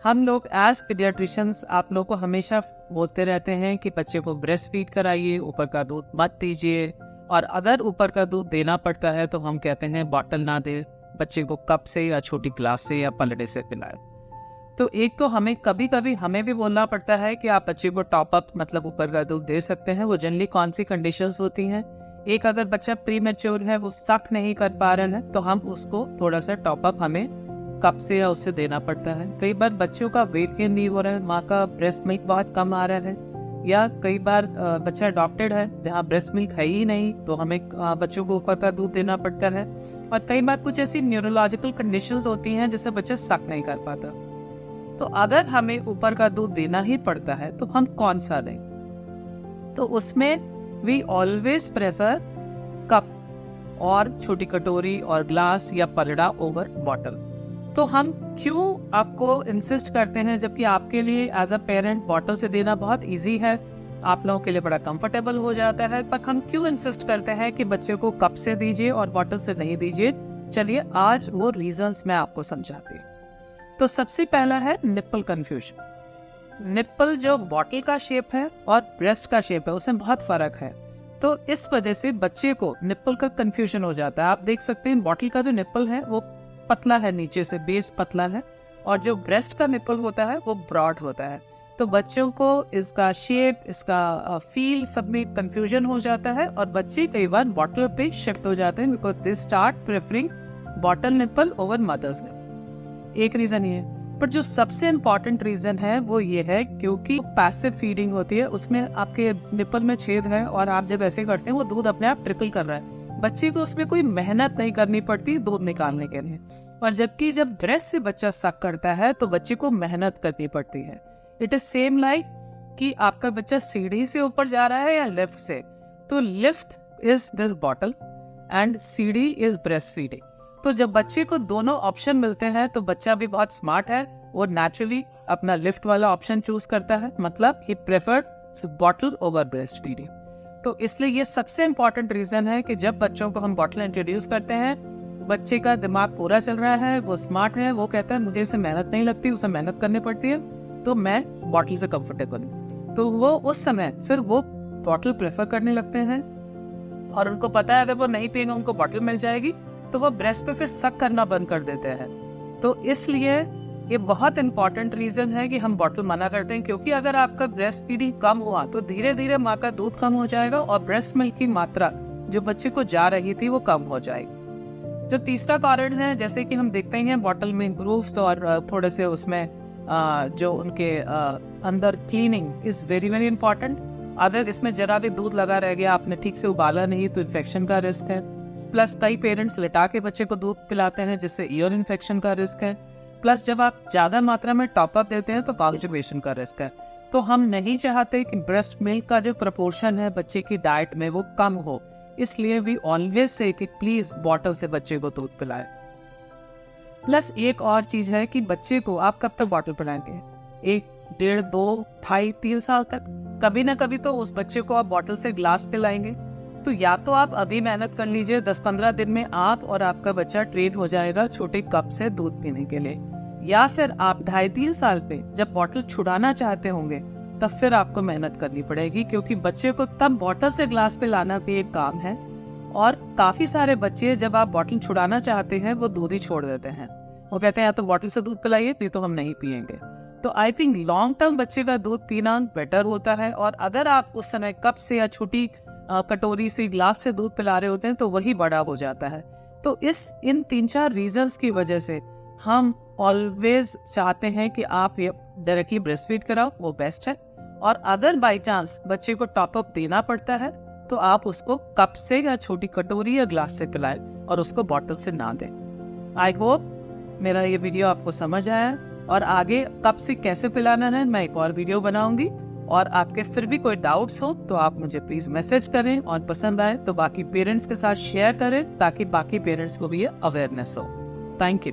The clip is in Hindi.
हम लोग एज पीडियाट्रिशियंस आप लोग को हमेशा बोलते रहते हैं कि बच्चे को ब्रेस्ट फीड कराइए, ऊपर का दूध मत दीजिए, और अगर ऊपर का दूध देना पड़ता है तो हम कहते हैं बॉटल ना दे, बच्चे को कप से या छोटी ग्लास से या पलड़े से पिलाए। तो एक तो हमें कभी कभी हमें भी बोलना पड़ता है कि आप बच्चे को टॉप अप मतलब ऊपर का दूध दे सकते हैं। वो जनरली कौन सी कंडीशंस होती हैं? एक, अगर बच्चा प्री मैच्योर है, वो सक नहीं कर पा रहा है, तो हम उसको थोड़ा सा टॉप अप हमें कप से या उससे देना पड़ता है। कई बार बच्चों का वेट गेन नहीं हो रहा है, माँ का ब्रेस्ट मिल्क बहुत कम आ रहा है, या कई बार बच्चा अडॉप्टेड है जहाँ ब्रेस्ट मिल्क है ही नहीं, तो हमें बच्चों को ऊपर का दूध देना पड़ता है। और कई बार कुछ ऐसी न्यूरोलॉजिकल कंडीशंस होती हैं जिससे बच्चा सक नहीं कर पाता। तो अगर हमें ऊपर का दूध देना ही पड़ता है तो हम कौन सा दें? तो उसमें वी ऑलवेज प्रेफर कप और छोटी कटोरी और ग्लास या पलड़ा ओवर बॉटल। तो हम क्यों आपको इंसिस्ट करते हैं, जबकि आपके लिए एज अ पेरेंट बॉटल से देना बहुत इजी है, आप लोगों के लिए बड़ा कंफर्टेबल हो जाता है, पर हम क्यों इंसिस्ट करते हैं कि बच्चे को कप से दीजिए और बॉटल से नहीं दीजिए? चलिए आज वो रीजंस मैं आपको समझाती हूँ। तो सबसे पहला है निप्पल कंफ्यूजन। निप्पल जो बॉटल का शेप है और ब्रेस्ट का शेप है उसमें बहुत फर्क है, तो इस वजह से बच्चे को निप्पल का कंफ्यूजन हो जाता है। आप देख सकते हैं बॉटल का जो निप्पल है वो पतला है, नीचे से बेस पतला है, और जो ब्रेस्ट का निप्पल होता है वो ब्रॉड होता है। तो बच्चों को इसका शेप, इसका फील सब में कंफ्यूजन हो जाता है, और बच्चे कई बार बॉटल पे शिफ्ट हो जाते हैं because they start preferring bottle nipple over mother's nipple. एक रीजन ये है, पर जो सबसे इम्पोर्टेंट रीजन है वो ये है क्योंकि पैसिव फीडिंग होती है, उसमें आपके निप्पल में छेद है और आप जब ऐसे करते हैं वो दूध अपने आप ट्रिकल कर रहा है, बच्चे को उसमें कोई मेहनत नहीं करनी पड़ती दूध निकालने के लिए। और जबकि जब ब्रेस्ट से बच्चा सक करता है तो बच्चे को मेहनत करनी पड़ती है। इट इज सेम लाइक कि आपका बच्चा सीढ़ी से ऊपर जा रहा है या लिफ्ट से, तो lift is this bottle and सीढ़ी इज ब्रेस्ट फीडिंग। तो जब बच्चे को दोनों ऑप्शन मिलते हैं तो बच्चा भी बहुत स्मार्ट है, वो नेचुरली अपना लिफ्ट वाला ऑप्शन चूज करता है, मतलब ही preferred bottle over breast feeding. तो इसलिए ये सबसे इम्पोर्टेंट रीजन है कि जब बच्चों को हम बॉटल इंट्रोड्यूस करते हैं, बच्चे का दिमाग पूरा चल रहा है, वो स्मार्ट है, वो कहता है मुझे इसे मेहनत नहीं लगती, उसे मेहनत करनी पड़ती है, तो मैं बॉटल से कंफर्टेबल हूँ। तो वो उस समय फिर वो बॉटल प्रेफर करने लगते हैं, और उनको पता है अगर वो नहीं पिएंगे उनको बॉटल मिल जाएगी, तो वो ब्रेस्ट पे फिर सक करना बंद कर देते हैं। तो इसलिए ये बहुत इंपॉर्टेंट रीजन है कि हम बॉटल मना करते हैं, क्योंकि अगर आपका ब्रेस्ट फीडिंग कम हुआ तो धीरे धीरे माँ का दूध कम हो जाएगा और ब्रेस्ट मिल्क की मात्रा जो बच्चे को जा रही थी वो कम हो जाएगी। जो तीसरा कारण है, जैसे कि हम देखते हैं बॉटल में ग्रूव्स और थोड़े से उसमें जो उनके अंदर cleaning is very very important. अगर इसमें जरा भी दूध लगा रह गया, आपने ठीक से उबाला नहीं, तो इन्फेक्शन का रिस्क है। प्लस कई पेरेंट्स लिटा के बच्चे को दूध पिलाते हैं जिससे ईयर इन्फेक्शन का रिस्क है। प्लस जब आप ज्यादा मात्रा में टॉप अप देते हैं तो कॉन्स्टिपेशन का रिस्क है। तो हम नहीं चाहते कि ब्रेस्ट मिल्क का जो प्रपोर्शन है बच्चे की डाइट में वो कम हो, इसलिए वी ऑलवेज से कि प्लीज बॉटल से बच्चे को दूध पिलाएं। प्लस एक और चीज है कि बच्चे को आप कब तक बॉटल पिलाएंगे? 1, 1.5, 2, 2.5, 3 साल तक। कभी ना कभी तो उस बच्चे को आप बॉटल से ग्लास पिलाएंगे। तो या तो आप अभी मेहनत कर लीजिए, 10-15 दिन में आप और आपका बच्चा ट्रेन हो जाएगा छोटे कप से दूध पीने के लिए, या फिर आप 2.5-3 साल पे जब बॉटल छुड़ाना चाहते होंगे तब फिर आपको मेहनत करनी पड़ेगी, क्योंकि बच्चे को तब बॉटल से ग्लास पे लाना भी एक काम है। और काफी सारे बच्चे जब आप बॉटल छुड़ाना चाहते हैं वो दूध ही छोड़ देते हैं, वो कहते हैं या तो बॉटल से दूध पिलाइए नहीं तो हम नहीं पिएंगे। तो आई थिंक लॉन्ग टर्म बच्चे का दूध पीना बेटर होता है, और अगर आप उस समय कप से या छोटी कटोरी से ग्लास से दूध पिला रहे होते हैं तो वही बड़ा हो जाता है। तो इन 3-4 रीजंस की वजह से हम ऑलवेज चाहते हैं कि आप डायरेक्टली ब्रेस्ट फीड कराओ, वो बेस्ट है। और अगर बाय चांस बच्चे को टॉप अप देना पड़ता है तो आप उसको कप से या छोटी कटोरी या ग्लास से पिलाएं और उसको बॉटल से ना दें। आई होप मेरा ये वीडियो आपको समझ आया, और आगे कप से कैसे पिलाना है मैं एक और वीडियो बनाऊंगी। और आपके फिर भी कोई डाउट्स हो तो आप मुझे प्लीज मैसेज करें, और पसंद आए तो बाकी पेरेंट्स के साथ शेयर करें ताकि बाकी पेरेंट्स को भी ये अवेयरनेस हो। Thank you.